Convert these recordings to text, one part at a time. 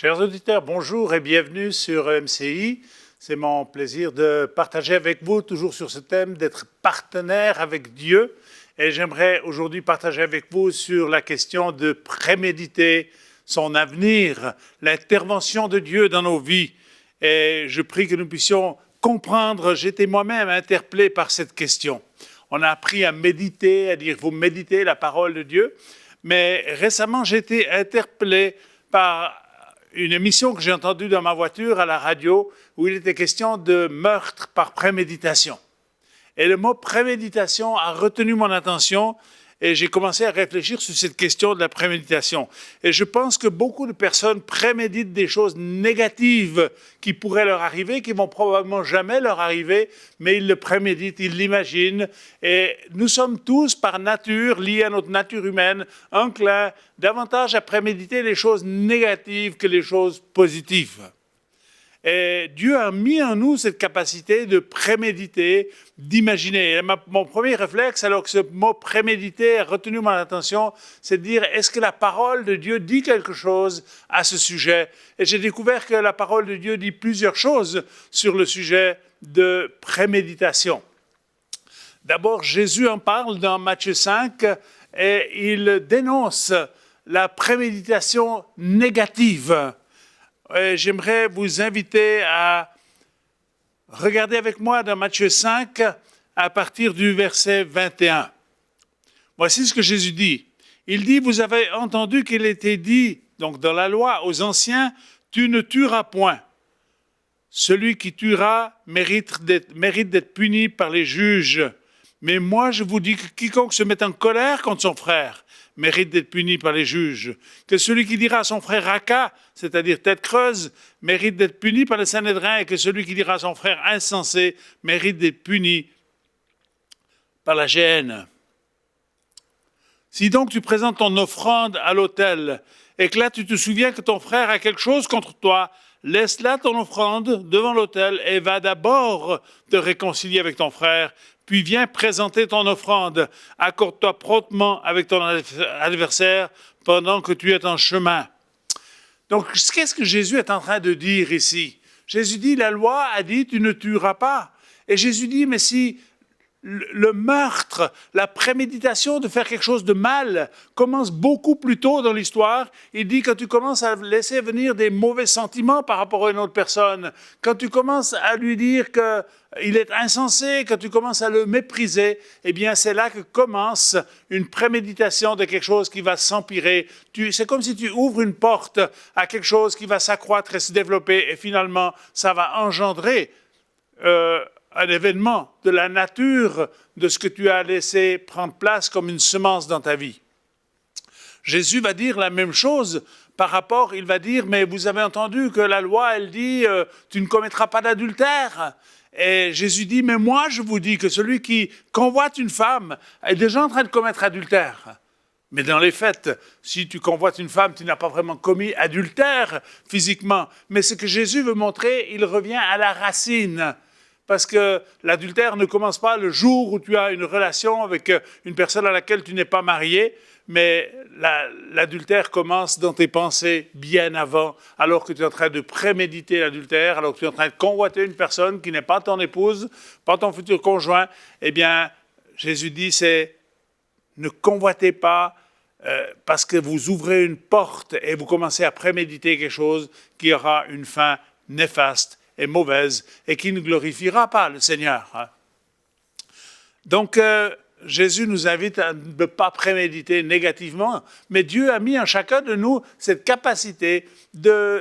Chers auditeurs, bonjour et bienvenue sur MCI. C'est mon plaisir de partager avec vous, toujours sur ce thème, d'être partenaire avec Dieu. Et j'aimerais aujourd'hui partager avec vous sur la question de préméditer son avenir, l'intervention de Dieu dans nos vies. Et je prie que nous puissions comprendre, j'étais moi-même interpellé par cette question. On a appris à méditer, à dire « vous méditez la parole de Dieu ». Mais récemment, j'ai été interpellé par une émission que j'ai entendue dans ma voiture à la radio où il était question de meurtre par préméditation. Et le mot préméditation a retenu mon attention et j'ai commencé à réfléchir sur cette question de la préméditation. Et je pense que beaucoup de personnes préméditent des choses négatives qui pourraient leur arriver, qui vont probablement jamais leur arriver, mais ils le préméditent, ils l'imaginent. Et nous sommes tous, par nature, liés à notre nature humaine, enclins davantage à préméditer les choses négatives que les choses positives. Et Dieu a mis en nous cette capacité de préméditer, d'imaginer. Et mon premier réflexe, alors que ce mot préméditer a retenu mon attention, c'est de dire, est-ce que la parole de Dieu dit quelque chose à ce sujet? Et j'ai découvert que la parole de Dieu dit plusieurs choses sur le sujet de préméditation. D'abord, Jésus en parle dans Matthieu 5 et il dénonce la préméditation négative. J'aimerais vous inviter à regarder avec moi dans Matthieu 5 à partir du verset 21. Voici ce que Jésus dit. Il dit, vous avez entendu qu'il était dit, donc dans la loi, aux anciens, tu ne tueras point. Celui qui tuera mérite d'être puni par les juges. Mais moi, je vous dis que quiconque se met en colère contre son frère mérite d'être puni par les juges. Que celui qui dira à son frère raca, c'est-à-dire tête creuse, mérite d'être puni par le Sanhédrin, et que celui qui dira à son frère insensé mérite d'être puni par la géhenne. Si donc tu présentes ton offrande à l'autel, et que là tu te souviens que ton frère a quelque chose contre toi, laisse là ton offrande devant l'autel et va d'abord te réconcilier avec ton frère, puis viens présenter ton offrande. Accorde-toi promptement avec ton adversaire pendant que tu es en chemin. Donc, qu'est-ce que Jésus est en train de dire ici? Jésus dit, la loi a dit, tu ne tueras pas. Et Jésus dit, mais si le meurtre, la préméditation de faire quelque chose de mal commence beaucoup plus tôt dans l'histoire. Il dit quand tu commences à laisser venir des mauvais sentiments par rapport à une autre personne, quand tu commences à lui dire qu'il est insensé, quand tu commences à le mépriser, eh bien c'est là que commence une préméditation de quelque chose qui va s'empirer. C'est comme si tu ouvres une porte à quelque chose qui va s'accroître et se développer et finalement ça va engendrer un événement de la nature de ce que tu as laissé prendre place comme une semence dans ta vie. Jésus va dire la même chose par rapport, il va dire, mais vous avez entendu que la loi, elle dit, tu ne commettras pas d'adultère. Et Jésus dit, mais moi je vous dis que celui qui convoite une femme est déjà en train de commettre adultère. Mais dans les faits, si tu convoites une femme, tu n'as pas vraiment commis adultère physiquement. Mais ce que Jésus veut montrer, il revient à la racine. Parce que l'adultère ne commence pas le jour où tu as une relation avec une personne à laquelle tu n'es pas marié, mais l'adultère commence dans tes pensées bien avant, alors que tu es en train de préméditer l'adultère, alors que tu es en train de convoiter une personne qui n'est pas ton épouse, pas ton futur conjoint. Eh bien, Jésus dit, c'est ne convoitez pas parce que vous ouvrez une porte et vous commencez à préméditer quelque chose qui aura une fin néfaste et mauvaise et qui ne glorifiera pas le Seigneur. Donc, Jésus nous invite à ne pas préméditer négativement, mais Dieu a mis en chacun de nous cette capacité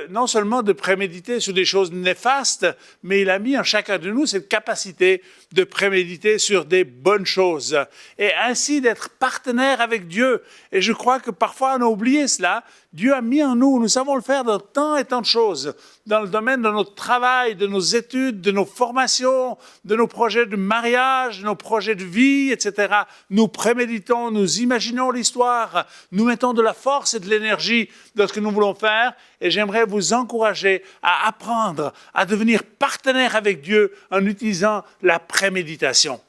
non seulement de préméditer sur des choses néfastes, mais il a mis en chacun de nous cette capacité de préméditer sur des bonnes choses et ainsi d'être partenaire avec Dieu. Et je crois que parfois on a oublié cela. Dieu a mis en nous, nous savons le faire dans tant et tant de choses, dans le domaine de notre travail, de nos études, de nos formations, de nos projets de mariage, de nos projets de vie, etc. Nous préméditons, nous imaginons l'histoire, nous mettons de la force et de l'énergie dans ce que nous voulons faire. Et j'aimerais vous encourager à apprendre à devenir partenaire avec Dieu en utilisant la préméditation.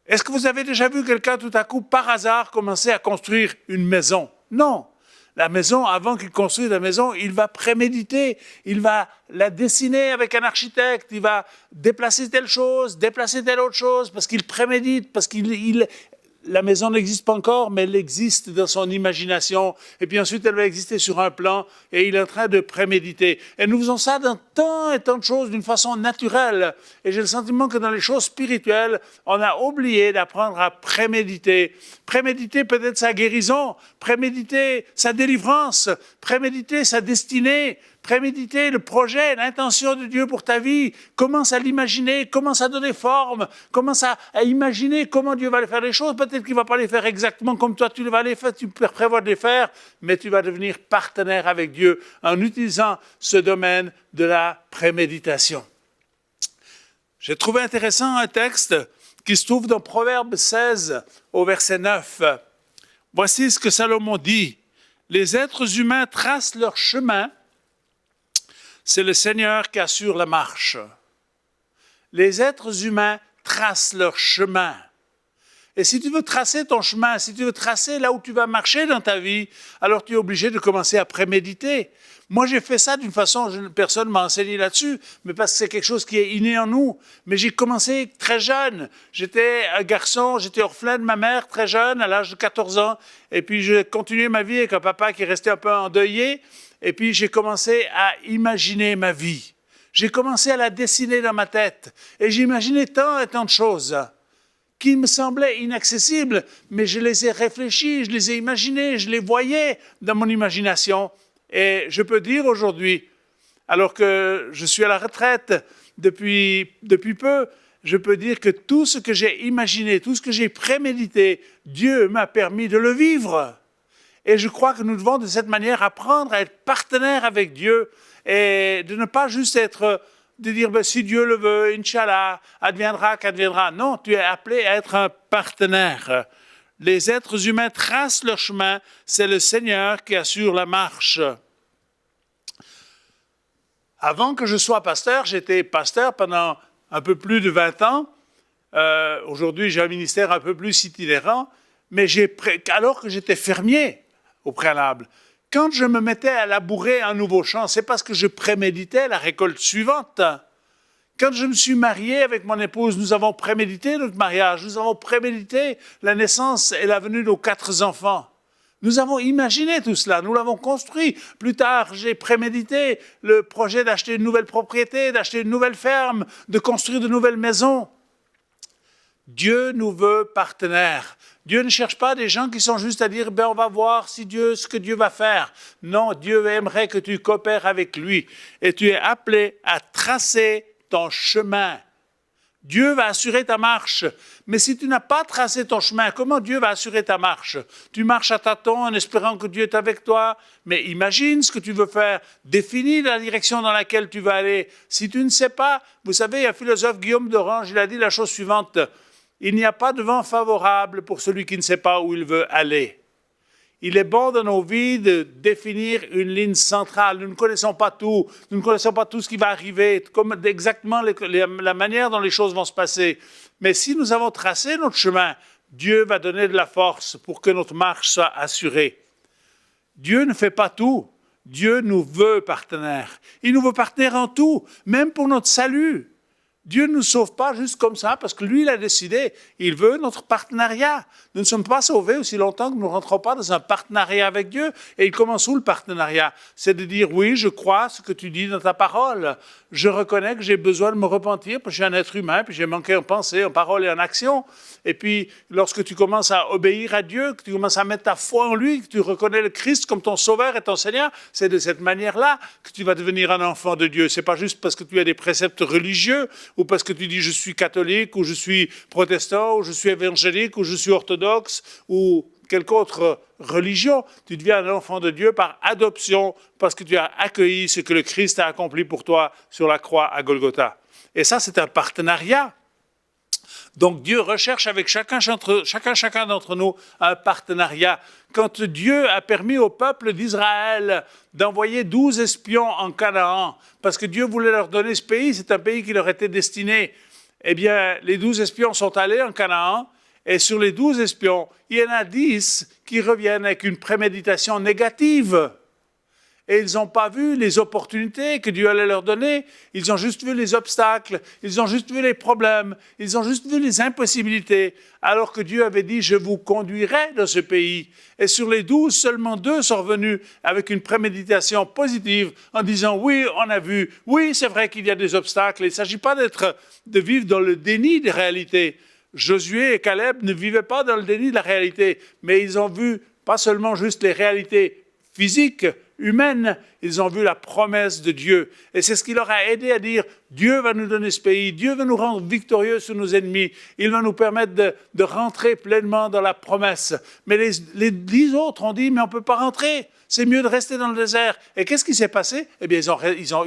Est-ce que vous avez déjà vu quelqu'un tout à coup, par hasard, commencer à construire une maison? Non. la maison, avant qu'il construise la maison, il va préméditer, il va la dessiner avec un architecte, il va déplacer telle chose, déplacer telle autre chose, parce qu'il prémédite, parce la maison n'existe pas encore, mais elle existe dans son imagination. Et puis ensuite, elle va exister sur un plan et il est en train de préméditer. Et nous faisons ça dans tant et tant de choses d'une façon naturelle. Et j'ai le sentiment que dans les choses spirituelles, on a oublié d'apprendre à préméditer. Préméditer peut-être sa guérison, préméditer sa délivrance, préméditer sa destinée, préméditer le projet, l'intention de Dieu pour ta vie, commence à l'imaginer, commence à donner forme, commence à imaginer comment Dieu va faire les choses. Peut-être qu'il ne va pas les faire exactement comme toi tu vas les faire, tu prévois de les faire, mais tu vas devenir partenaire avec Dieu en utilisant ce domaine de la préméditation. J'ai trouvé intéressant un texte qui se trouve dans Proverbe 16 au verset 9. Voici ce que Salomon dit. Les êtres humains tracent leur chemin. C'est le Seigneur qui assure la marche. Les êtres humains tracent leur chemin. Et si tu veux tracer ton chemin, si tu veux tracer là où tu vas marcher dans ta vie, alors tu es obligé de commencer à préméditer. Moi, j'ai fait ça d'une façon, personne ne m'a enseigné là-dessus, mais parce que c'est quelque chose qui est inné en nous. Mais j'ai commencé très jeune. J'étais un garçon, j'étais orphelin de ma mère très jeune, à l'âge de 14 ans. Et puis, j'ai continué ma vie avec un papa qui restait un peu endeuillé. Et puis, j'ai commencé à imaginer ma vie. J'ai commencé à la dessiner dans ma tête. Et j'imaginais tant et tant de choses qui me semblaient inaccessibles, mais je les ai réfléchies, je les ai imaginées, je les voyais dans mon imagination. Et je peux dire aujourd'hui, alors que je suis à la retraite depuis peu, je peux dire que tout ce que j'ai imaginé, tout ce que j'ai prémédité, Dieu m'a permis de le vivre. Et je crois que nous devons de cette manière apprendre à être partenaires avec Dieu et de ne pas juste de dire si Dieu le veut, Inch'Allah, adviendra qu'adviendra. Non, tu es appelé à être un partenaire. Les êtres humains tracent leur chemin, c'est le Seigneur qui assure la marche. Avant que je sois pasteur, j'étais pasteur pendant un peu plus de 20 ans. Aujourd'hui, j'ai un ministère un peu plus itinérant, mais alors que j'étais fermier au préalable, quand je me mettais à labourer un nouveau champ, c'est parce que je préméditais la récolte suivante. Quand je me suis marié avec mon épouse, nous avons prémédité notre mariage, nous avons prémédité la naissance et la venue de nos 4 enfants. Nous avons imaginé tout cela, nous l'avons construit. Plus tard, j'ai prémédité le projet d'acheter une nouvelle propriété, d'acheter une nouvelle ferme, de construire de nouvelles maisons. Dieu nous veut partenaires. Dieu ne cherche pas des gens qui sont juste à dire on va voir ce que Dieu va faire. Non, Dieu aimerait que tu coopères avec lui et tu es appelé à tracer ton chemin. Dieu va assurer ta marche. Mais si tu n'as pas tracé ton chemin, comment Dieu va assurer ta marche? Tu marches à tâtons en espérant que Dieu est avec toi, mais imagine ce que tu veux faire. Définis la direction dans laquelle tu vas aller. Si tu ne sais pas, vous savez, il y a un philosophe Guillaume d'Orange, il a dit la chose suivante. Il n'y a pas de vent favorable pour celui qui ne sait pas où il veut aller. Il est bon dans nos vies de définir une ligne centrale. Nous ne connaissons pas tout. Nous ne connaissons pas tout ce qui va arriver, comme exactement la manière dont les choses vont se passer. Mais si nous avons tracé notre chemin, Dieu va donner de la force pour que notre marche soit assurée. Dieu ne fait pas tout. Dieu nous veut partenaires. Il nous veut partenaires en tout, même pour notre salut. Dieu ne nous sauve pas juste comme ça, parce que lui, il a décidé. Il veut notre partenariat. Nous ne sommes pas sauvés aussi longtemps que nous ne rentrons pas dans un partenariat avec Dieu. Et il commence où le partenariat? C'est de dire, oui, je crois ce que tu dis dans ta parole. Je reconnais que j'ai besoin de me repentir, parce que je suis un être humain, puis j'ai manqué en pensée, en parole et en action. Et puis, lorsque tu commences à obéir à Dieu, que tu commences à mettre ta foi en lui, que tu reconnais le Christ comme ton sauveur et ton Seigneur, c'est de cette manière-là que tu vas devenir un enfant de Dieu. C'est pas juste parce que tu as des préceptes religieux, ou parce que tu dis je suis catholique, ou je suis protestant, ou je suis évangélique, ou je suis orthodoxe, ou quelque autre religion. Tu deviens un enfant de Dieu par adoption, parce que tu as accueilli ce que le Christ a accompli pour toi sur la croix à Golgotha. Et ça, c'est un partenariat. Donc Dieu recherche avec chacun d'entre nous un partenariat. Quand Dieu a permis au peuple d'Israël d'envoyer 12 espions en Canaan, parce que Dieu voulait leur donner ce pays, c'est un pays qui leur était destiné, eh bien les 12 espions sont allés en Canaan Et sur les 12 espions, il y en a 10 qui reviennent avec une préméditation négative. Et ils n'ont pas vu les opportunités que Dieu allait leur donner, ils ont juste vu les obstacles, ils ont juste vu les problèmes, ils ont juste vu les impossibilités, alors que Dieu avait dit « je vous conduirai dans ce pays ». Et sur les 12, seulement 2 sont revenus avec une préméditation positive en disant « oui, on a vu, oui, c'est vrai qu'il y a des obstacles ». Il ne s'agit pas de vivre dans le déni des réalités. Josué et Caleb ne vivaient pas dans le déni de la réalité, mais ils ont vu pas seulement juste les réalités physiques, humaines, ils ont vu la promesse de Dieu. Et c'est ce qui leur a aidé à dire, Dieu va nous donner ce pays, Dieu va nous rendre victorieux sur nos ennemis, il va nous permettre de rentrer pleinement dans la promesse. Mais les 10 autres ont dit, mais on ne peut pas rentrer, c'est mieux de rester dans le désert. Et qu'est-ce qui s'est passé? Eh bien,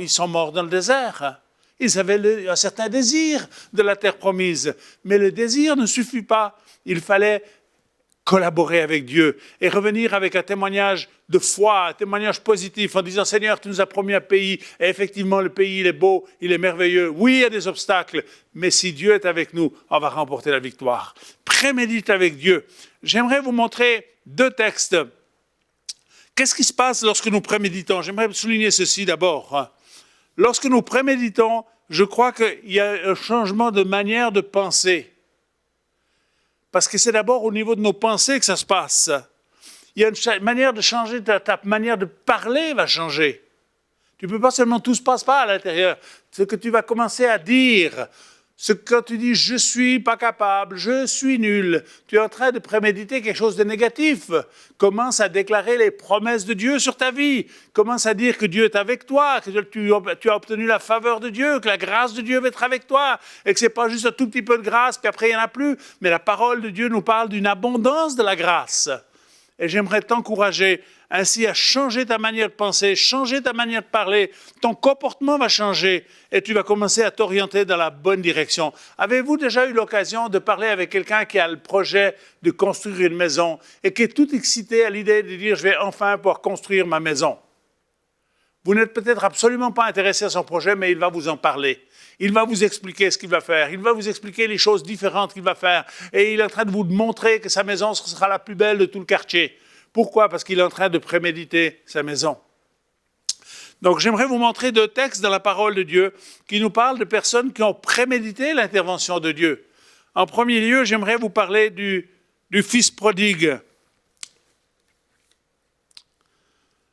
ils sont morts dans le désert. Ils avaient un certain désir de la terre promise, mais le désir ne suffit pas. Il fallait collaborer avec Dieu et revenir avec un témoignage de foi, un témoignage positif en disant « Seigneur, tu nous as promis un pays et effectivement le pays il est beau, il est merveilleux. Oui, il y a des obstacles, mais si Dieu est avec nous, on va remporter la victoire. » Prémédite avec Dieu. J'aimerais vous montrer 2 textes. Qu'est-ce qui se passe lorsque nous préméditons? J'aimerais souligner ceci d'abord. Lorsque nous préméditons, je crois qu'il y a un changement de manière de penser. Parce que c'est d'abord au niveau de nos pensées que ça se passe. Il y a une manière de changer, ta manière de parler va changer. Tu ne peux pas seulement, tout ne se passe pas à l'intérieur. Ce que tu vas commencer à dire, quand tu dis « je suis pas capable »,« je suis nul », tu es en train de préméditer quelque chose de négatif. Commence à déclarer les promesses de Dieu sur ta vie. Commence à dire que Dieu est avec toi, que tu as obtenu la faveur de Dieu, que la grâce de Dieu va être avec toi, et que ce n'est pas juste un tout petit peu de grâce, puis après il n'y en a plus. Mais la parole de Dieu nous parle d'une abondance de la grâce. Et j'aimerais t'encourager ainsi à changer ta manière de penser, changer ta manière de parler. Ton comportement va changer et tu vas commencer à t'orienter dans la bonne direction. Avez-vous déjà eu l'occasion de parler avec quelqu'un qui a le projet de construire une maison et qui est tout excité à l'idée de dire « je vais enfin pouvoir construire ma maison ». Vous n'êtes peut-être absolument pas intéressé à son projet, mais il va vous en parler. Il va vous expliquer ce qu'il va faire. Il va vous expliquer les choses différentes qu'il va faire. Et il est en train de vous montrer que sa maison sera la plus belle de tout le quartier. Pourquoi? Parce qu'il est en train de préméditer sa maison. Donc j'aimerais vous montrer 2 textes dans la parole de Dieu qui nous parlent de personnes qui ont prémédité l'intervention de Dieu. En premier lieu, j'aimerais vous parler du fils prodigue.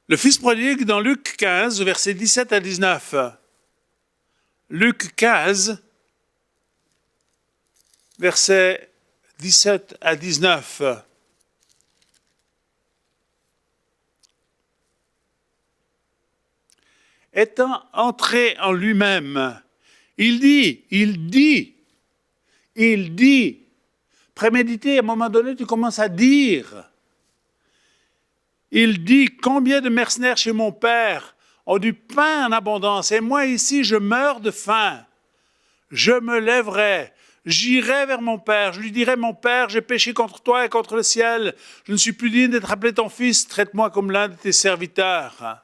Le fils prodigue dans Luc 15, versets 17 à 19. Luc 15, versets 17 à 19. Étant entré en lui-même, il dit, préméditer, à un moment donné, tu commences à dire. Il dit, combien de mercenaires chez mon père ont du pain en abondance, et moi ici, je meurs de faim. Je me lèverai, j'irai vers mon père, je lui dirai, mon père, j'ai péché contre toi et contre le ciel, je ne suis plus digne d'être appelé ton fils, traite-moi comme l'un de tes serviteurs.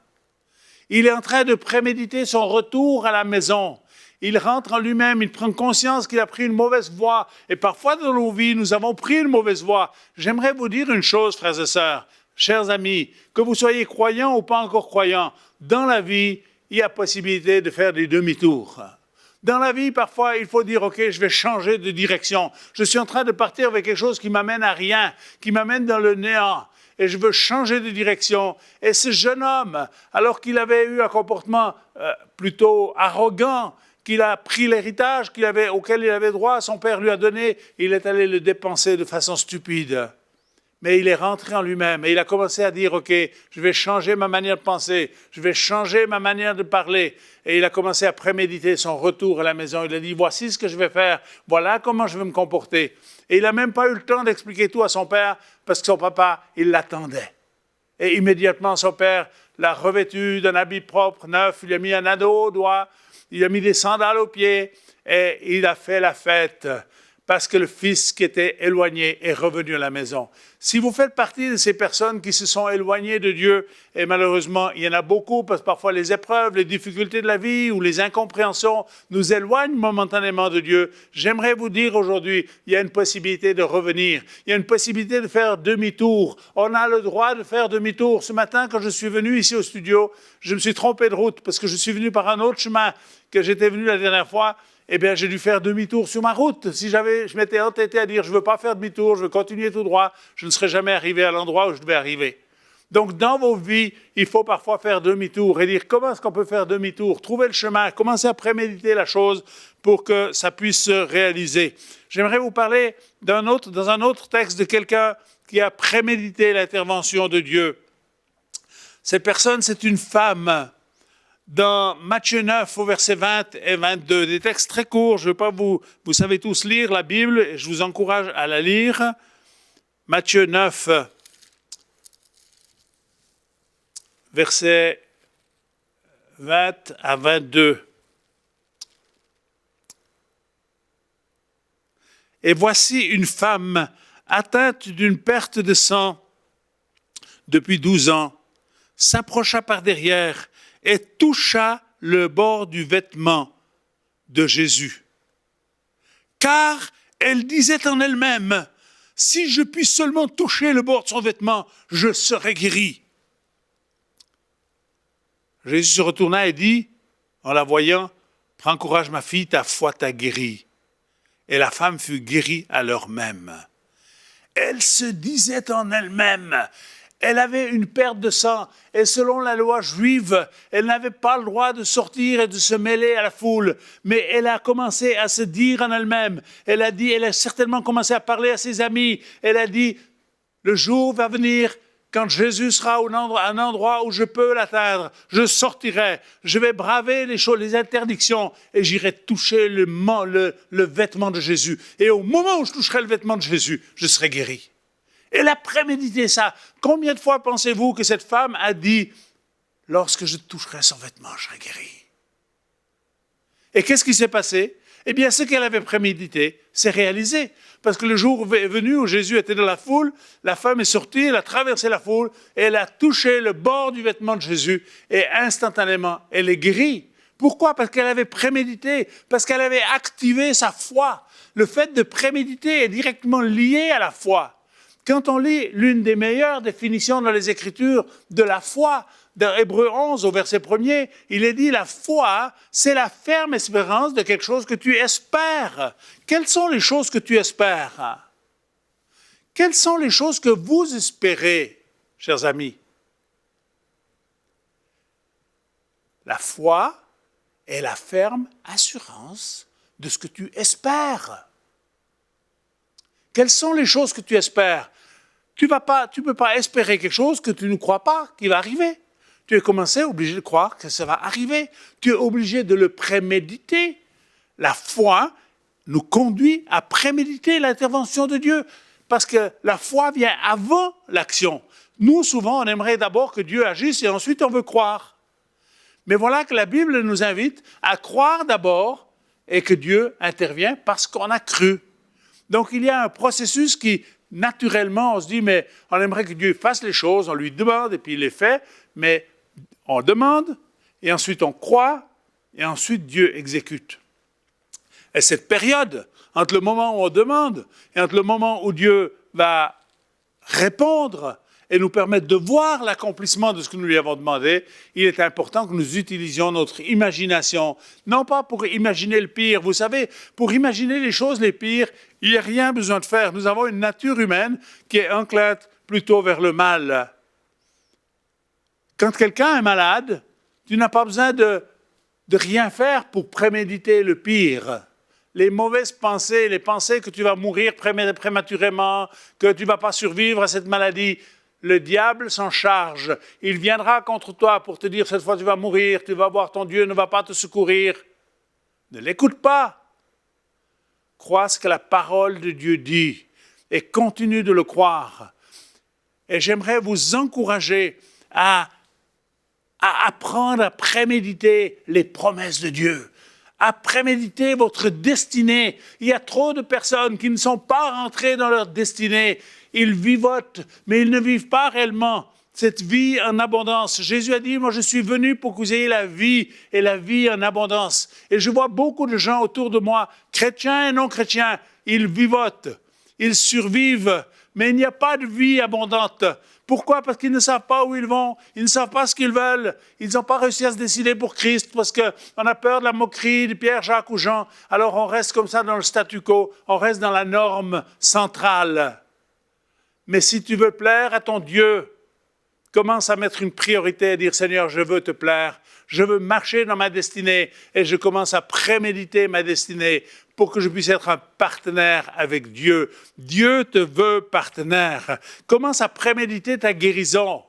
Il est en train de préméditer son retour à la maison. Il rentre en lui-même, il prend conscience qu'il a pris une mauvaise voie. Et parfois dans nos vies, nous avons pris une mauvaise voie. J'aimerais vous dire une chose, frères et sœurs, chers amis, que vous soyez croyants ou pas encore croyants, dans la vie, il y a possibilité de faire des demi-tours. Dans la vie, parfois, il faut dire, OK, je vais changer de direction. Je suis en train de partir avec quelque chose qui m'amène à rien, qui m'amène dans le néant. Et je veux changer de direction. Et ce jeune homme, alors qu'il avait eu un comportement plutôt arrogant, qu'il a pris l'héritage auquel il avait droit, son père lui a donné, il est allé le dépenser de façon stupide. Mais il est rentré en lui-même et il a commencé à dire, OK, je vais changer ma manière de penser, je vais changer ma manière de parler. Et il a commencé à préméditer son retour à la maison. Il a dit, voici ce que je vais faire, voilà comment je vais me comporter. Et il n'a même pas eu le temps d'expliquer tout à son père parce que son papa, il l'attendait. Et immédiatement, son père l'a revêtu d'un habit propre, neuf, il a mis un anneau au doigt, il a mis des sandales aux pieds et il a fait la fête. parce que le fils qui était éloigné est revenu à la maison. Si vous faites partie de ces personnes qui se sont éloignées de Dieu, et malheureusement, il y en a beaucoup, parce que parfois les épreuves, les difficultés de la vie ou les incompréhensions nous éloignent momentanément de Dieu, j'aimerais vous dire aujourd'hui, il y a une possibilité de revenir. Il y a une possibilité de faire demi-tour. On a le droit de faire demi-tour. Ce matin, quand je suis venu ici au studio, je me suis trompé de route parce que je suis venu par un autre chemin que j'étais venu la dernière fois. Eh bien, j'ai dû faire demi-tour sur ma route. Si je m'étais entêté à dire, je ne veux pas faire demi-tour, je veux continuer tout droit, je ne serais jamais arrivé à l'endroit où je devais arriver. Donc, dans vos vies, il faut parfois faire demi-tour et dire, comment est-ce qu'on peut faire demi-tour? Trouver le chemin, commencer à préméditer la chose pour que ça puisse se réaliser. J'aimerais vous parler dans un autre texte de quelqu'un qui a prémédité l'intervention de Dieu. Cette personne, c'est une femme. Dans Matthieu 9, au verset 20 et 22, des textes très courts, je ne veux pas vous savez tous lire la Bible, et je vous encourage à la lire. Matthieu 9, versets 20 à 22. Et voici une femme atteinte d'une perte de sang depuis 12 ans, s'approcha par derrière et toucha le bord du vêtement de Jésus. Car elle disait en elle-même, « Si je puis seulement toucher le bord de son vêtement, je serai guérie. » Jésus se retourna et dit, en la voyant, « Prends courage ma fille, ta foi t'a guérie. » Et la femme fut guérie à l'heure même. Elle se disait en elle-même, elle avait une perte de sang et selon la loi juive, elle n'avait pas le droit de sortir et de se mêler à la foule. Mais elle a commencé à se dire en elle-même, elle a certainement commencé à parler à ses amis. Elle a dit, le jour va venir quand Jésus sera à un endroit où je peux l'atteindre. Je sortirai, je vais braver les interdictions et j'irai toucher le vêtement de Jésus. Et au moment où je toucherai le vêtement de Jésus, je serai guéri. Elle a prémédité ça. Combien de fois pensez-vous que cette femme a dit « Lorsque je toucherai son vêtement, je serai guéri ». Et qu'est-ce qui s'est passé? Eh bien, ce qu'elle avait prémédité s'est réalisé. Parce que le jour est venu où Jésus était dans la foule, la femme est sortie, elle a traversé la foule, et elle a touché le bord du vêtement de Jésus, et instantanément, elle est guérie. Pourquoi? Parce qu'elle avait prémédité, parce qu'elle avait activé sa foi. Le fait de préméditer est directement lié à la foi. Quand on lit l'une des meilleures définitions dans les Écritures de la foi, dans Hébreux 11 au verset 1er, il est dit la foi, c'est la ferme espérance de quelque chose que tu espères. Quelles sont les choses que tu espères? Quelles sont les choses que vous espérez, chers amis? La foi est la ferme assurance de ce que tu espères. Quelles sont les choses que tu espères? Tu ne peux pas espérer quelque chose que tu ne crois pas qui va arriver. Tu es obligé de croire que ça va arriver. Tu es obligé de le préméditer. La foi nous conduit à préméditer l'intervention de Dieu parce que la foi vient avant l'action. Nous, souvent, on aimerait d'abord que Dieu agisse et ensuite on veut croire. Mais voilà que la Bible nous invite à croire d'abord et que Dieu intervient parce qu'on a cru. Donc, il y a un processus qui, naturellement, on se dit, mais on aimerait que Dieu fasse les choses, on lui demande et puis il les fait, mais on demande et ensuite on croit et ensuite Dieu exécute. Et cette période, entre le moment où on demande et entre le moment où Dieu va répondre et nous permettre de voir l'accomplissement de ce que nous lui avons demandé, il est important que nous utilisions notre imagination, non pas pour imaginer le pire. Vous savez, pour imaginer les choses les pires, il n'y a rien besoin de faire. Nous avons une nature humaine qui est encline plutôt vers le mal. Quand quelqu'un est malade, tu n'as pas besoin de rien faire pour préméditer le pire. Les mauvaises pensées, les pensées que tu vas mourir prématurément, que tu ne vas pas survivre à cette maladie, le diable s'en charge. Il viendra contre toi pour te dire, cette fois tu vas mourir, tu vas voir ton Dieu ne va pas te secourir. Ne l'écoute pas. Crois ce que la parole de Dieu dit et continue de le croire. Et j'aimerais vous encourager à apprendre à préméditer les promesses de Dieu, à préméditer votre destinée. Il y a trop de personnes qui ne sont pas rentrées dans leur destinée. Ils vivotent, mais ils ne vivent pas réellement cette vie en abondance. Jésus a dit, moi je suis venu pour que vous ayez la vie et la vie en abondance. Et je vois beaucoup de gens autour de moi, chrétiens et non chrétiens, ils vivotent, ils survivent, mais il n'y a pas de vie abondante. Pourquoi? Parce qu'ils ne savent pas où ils vont, ils ne savent pas ce qu'ils veulent, ils n'ont pas réussi à se décider pour Christ parce qu'on a peur de la moquerie de Pierre, Jacques ou Jean. Alors on reste comme ça dans le statu quo, on reste dans la norme centrale. Mais si tu veux plaire à ton Dieu, commence à mettre une priorité, à dire « Seigneur, je veux te plaire, je veux marcher dans ma destinée et je commence à préméditer ma destinée pour que je puisse être un partenaire avec Dieu. Dieu te veut partenaire. Commence à préméditer ta guérison.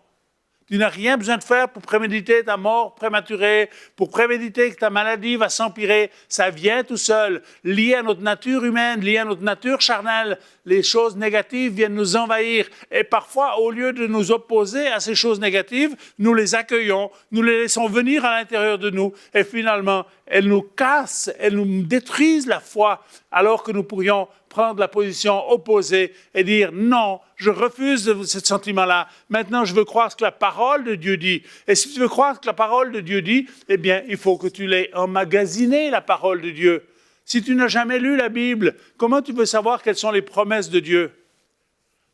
Tu n'as rien besoin de faire pour préméditer ta mort prématurée, pour préméditer que ta maladie va s'empirer. Ça vient tout seul, lié à notre nature humaine, lié à notre nature charnelle. Les choses négatives viennent nous envahir. Et parfois, au lieu de nous opposer à ces choses négatives, nous les accueillons, nous les laissons venir à l'intérieur de nous. Et finalement, elles nous cassent, elles nous détruisent la foi, alors que nous pourrions prendre la position opposée et dire non, je refuse ce sentiment-là. Maintenant, je veux croire ce que la parole de Dieu dit. Et si tu veux croire ce que la parole de Dieu dit, eh bien, il faut que tu l'aies emmagasiné, la parole de Dieu. Si tu n'as jamais lu la Bible, comment tu peux savoir quelles sont les promesses de Dieu?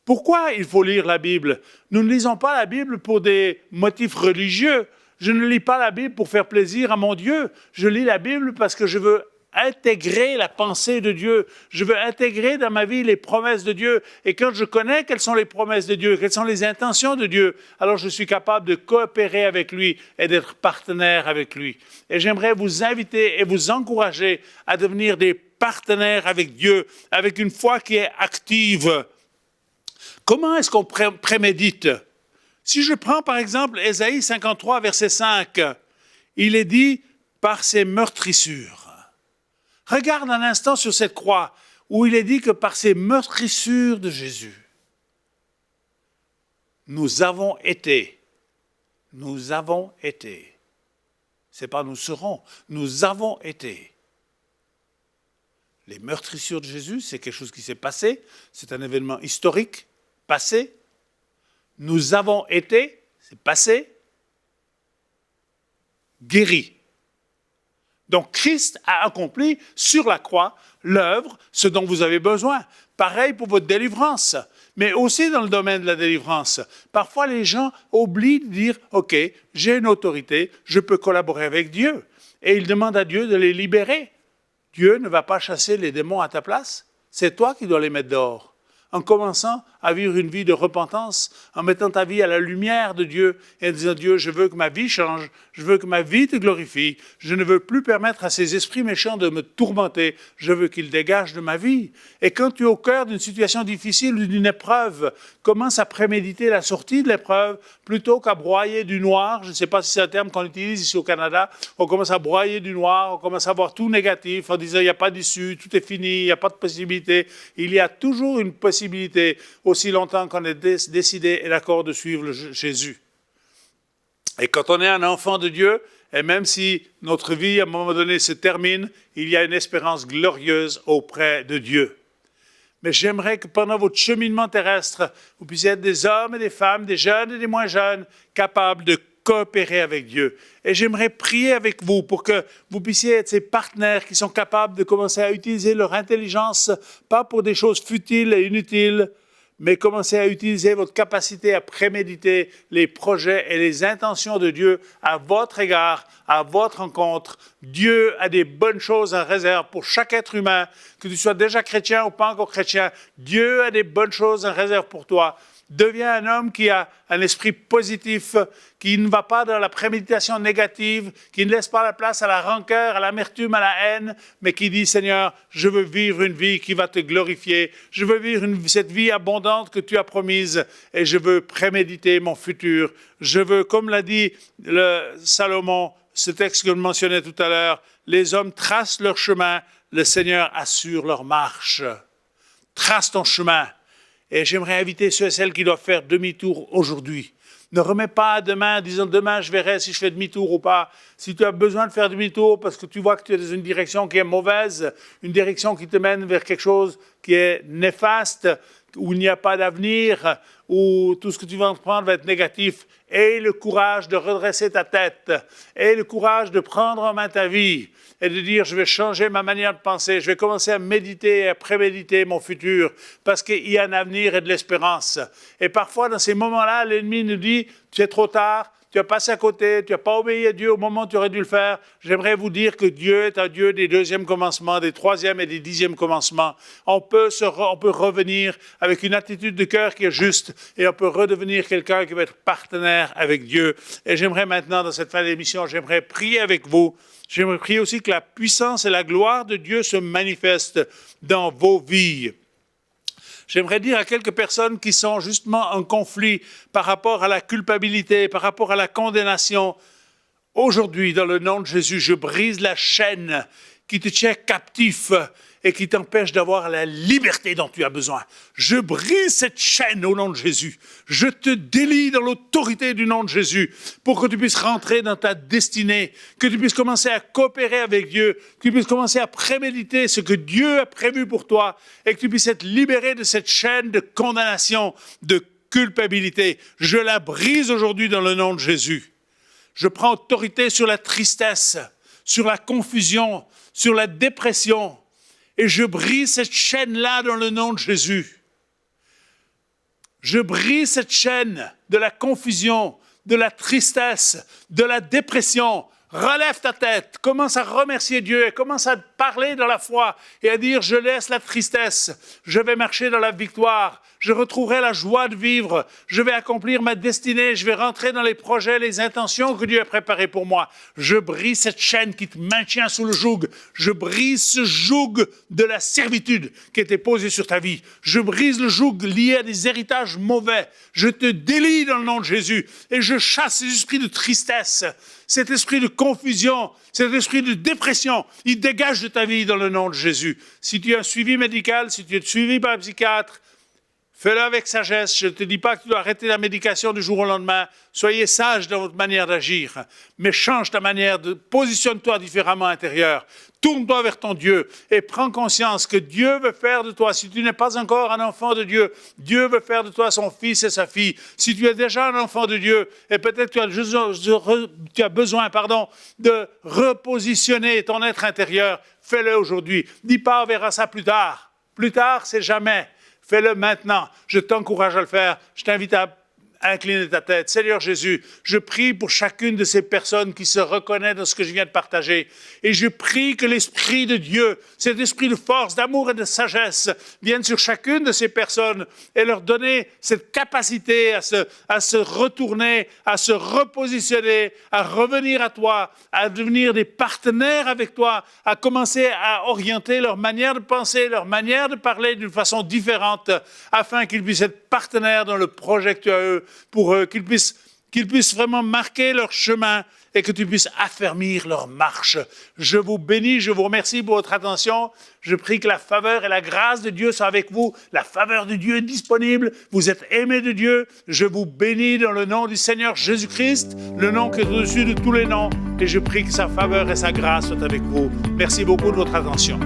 Pourquoi il faut lire la Bible? Nous ne lisons pas la Bible pour des motifs religieux. Je ne lis pas la Bible pour faire plaisir à mon Dieu. Je lis la Bible parce que je veux intégrer la pensée de Dieu. Je veux intégrer dans ma vie les promesses de Dieu. Et quand je connais quelles sont les promesses de Dieu, quelles sont les intentions de Dieu, alors je suis capable de coopérer avec lui et d'être partenaire avec lui. Et j'aimerais vous inviter et vous encourager à devenir des partenaires avec Dieu, avec une foi qui est active. Comment est-ce qu'on prémédite? Si je prends par exemple Ésaïe 53, verset 5, il est dit « par ses meurtrissures ». Regarde un instant sur cette croix où il est dit que par ces meurtrissures de Jésus, nous avons été. C'est pas nous serons, nous avons été. Les meurtrissures de Jésus, c'est quelque chose qui s'est passé, c'est un événement historique, passé. Nous avons été, c'est passé, guéris. Donc, Christ a accompli sur la croix l'œuvre, ce dont vous avez besoin. Pareil pour votre délivrance, mais aussi dans le domaine de la délivrance. Parfois, les gens oublient de dire « Ok, j'ai une autorité, je peux collaborer avec Dieu. » Et ils demandent à Dieu de les libérer. Dieu ne va pas chasser les démons à ta place. C'est toi qui dois les mettre dehors. En commençant à vivre une vie de repentance, en mettant ta vie à la lumière de Dieu et en disant « Dieu, je veux que ma vie change, je veux que ma vie te glorifie, je ne veux plus permettre à ces esprits méchants de me tourmenter, je veux qu'ils dégagent de ma vie. » Et quand tu es au cœur d'une situation difficile ou d'une épreuve, commence à préméditer la sortie de l'épreuve plutôt qu'à broyer du noir. Je ne sais pas si c'est un terme qu'on utilise ici au Canada. On commence à broyer du noir, on commence à voir tout négatif en disant « il n'y a pas d'issue, tout est fini, il n'y a pas de possibilité ». Il y a toujours une possibilité aussi longtemps qu'on est décidé et d'accord de suivre Jésus. Et quand on est un enfant de Dieu, et même si notre vie à un moment donné se termine, il y a une espérance glorieuse auprès de Dieu. Mais j'aimerais que pendant votre cheminement terrestre, vous puissiez être des hommes et des femmes, des jeunes et des moins jeunes, capables de coopérer avec Dieu. Et j'aimerais prier avec vous pour que vous puissiez être ces partenaires qui sont capables de commencer à utiliser leur intelligence, pas pour des choses futiles et inutiles, mais commencer à utiliser votre capacité à préméditer les projets et les intentions de Dieu à votre égard, à votre rencontre. Dieu a des bonnes choses en réserve pour chaque être humain, que tu sois déjà chrétien ou pas encore chrétien. Dieu a des bonnes choses en réserve pour toi. Deviens un homme qui a un esprit positif, qui ne va pas dans la préméditation négative, qui ne laisse pas la place à la rancœur, à l'amertume, à la haine, mais qui dit « Seigneur, je veux vivre une vie qui va te glorifier, je veux vivre cette vie abondante que tu as promise et je veux préméditer mon futur. Je veux, comme l'a dit Salomon, ce texte que je mentionnais tout à l'heure, les hommes tracent leur chemin, le Seigneur assure leur marche. Trace ton chemin. Et j'aimerais inviter ceux et celles qui doivent faire demi-tour aujourd'hui Ne remets pas à demain en disant demain je verrai si je fais demi-tour ou pas. Si tu as besoin de faire demi-tour parce que tu vois que tu es dans une direction qui est mauvaise, une direction qui te mène vers quelque chose qui est néfaste, où il n'y a pas d'avenir, où tout ce que tu vas entreprendre va être négatif, aie le courage de redresser ta tête, aie le courage de prendre en main ta vie et de dire je vais changer ma manière de penser, je vais commencer à méditer et à préméditer mon futur parce qu'il y a un avenir et de l'espérance. Et parfois dans ces moments-là, l'ennemi nous dit c'est trop tard, tu as passé à côté, tu n'as pas obéi à Dieu au moment où tu aurais dû le faire. J'aimerais vous dire que Dieu est un Dieu des deuxièmes commencements, des troisièmes et des dixièmes commencements. On peut revenir avec une attitude de cœur qui est juste et on peut redevenir quelqu'un qui va être partenaire avec Dieu. Et j'aimerais maintenant, dans cette fin d'émission, j'aimerais prier avec vous. J'aimerais prier aussi que la puissance et la gloire de Dieu se manifestent dans vos vies. J'aimerais dire à quelques personnes qui sont justement en conflit par rapport à la culpabilité, par rapport à la condamnation. Aujourd'hui, dans le nom de Jésus, je brise la chaîne qui te tient captif et qui t'empêche d'avoir la liberté dont tu as besoin. Je brise cette chaîne au nom de Jésus. Je te délie dans l'autorité du nom de Jésus pour que tu puisses rentrer dans ta destinée, que tu puisses commencer à coopérer avec Dieu, que tu puisses commencer à préméditer ce que Dieu a prévu pour toi et que tu puisses être libéré de cette chaîne de condamnation, de culpabilité. Je la brise aujourd'hui dans le nom de Jésus. Je prends autorité sur la tristesse, sur la confusion, sur la dépression, et je brise cette chaîne-là dans le nom de Jésus. Je brise cette chaîne de la confusion, de la tristesse, de la dépression. Relève ta tête, commence à remercier Dieu et commence à parler dans la foi et à dire je laisse la tristesse, je vais marcher dans la victoire, je retrouverai la joie de vivre, je vais accomplir ma destinée, je vais rentrer dans les projets, les intentions que Dieu a préparées pour moi. Je brise cette chaîne qui te maintient sous le joug, je brise ce joug de la servitude qui était posé sur ta vie, je brise le joug lié à des héritages mauvais, je te délie dans le nom de Jésus et je chasse ces esprits de tristesse, cet esprit de confusion, cet esprit de dépression, il dégage de ta vie dans le nom de Jésus. Si tu as un suivi médical, si tu es suivi par un psychiatre, fais-le avec sagesse. Je ne te dis pas que tu dois arrêter la médication du jour au lendemain. Soyez sage dans votre manière d'agir, mais change ta manière de... Positionne-toi différemment à l'intérieur. Tourne-toi vers ton Dieu et prends conscience que Dieu veut faire de toi. Si tu n'es pas encore un enfant de Dieu, Dieu veut faire de toi son fils et sa fille. Si tu es déjà un enfant de Dieu et peut-être tu as besoin de repositionner ton être intérieur, fais-le aujourd'hui. Dis pas on verra ça plus tard. Plus tard, c'est jamais. Fais-le maintenant. Je t'encourage à le faire. Je t'invite à incliner ta tête. Seigneur Jésus, je prie pour chacune de ces personnes qui se reconnaissent dans ce que je viens de partager. Et je prie que l'Esprit de Dieu, cet esprit de force, d'amour et de sagesse, vienne sur chacune de ces personnes et leur donner cette capacité à se retourner, à se repositionner, à revenir à toi, à devenir des partenaires avec toi, à commencer à orienter leur manière de penser, leur manière de parler d'une façon différente, afin qu'ils puissent être partenaires dans le projet que tu as eux, pour qu'ils puissent vraiment marquer leur chemin et que tu puisses affermir leur marche. Je vous bénis, je vous remercie pour votre attention. Je prie que la faveur et la grâce de Dieu soient avec vous. La faveur de Dieu est disponible. Vous êtes aimés de Dieu. Je vous bénis dans le nom du Seigneur Jésus-Christ, le nom qui est au-dessus de tous les noms. Et je prie que sa faveur et sa grâce soient avec vous. Merci beaucoup de votre attention.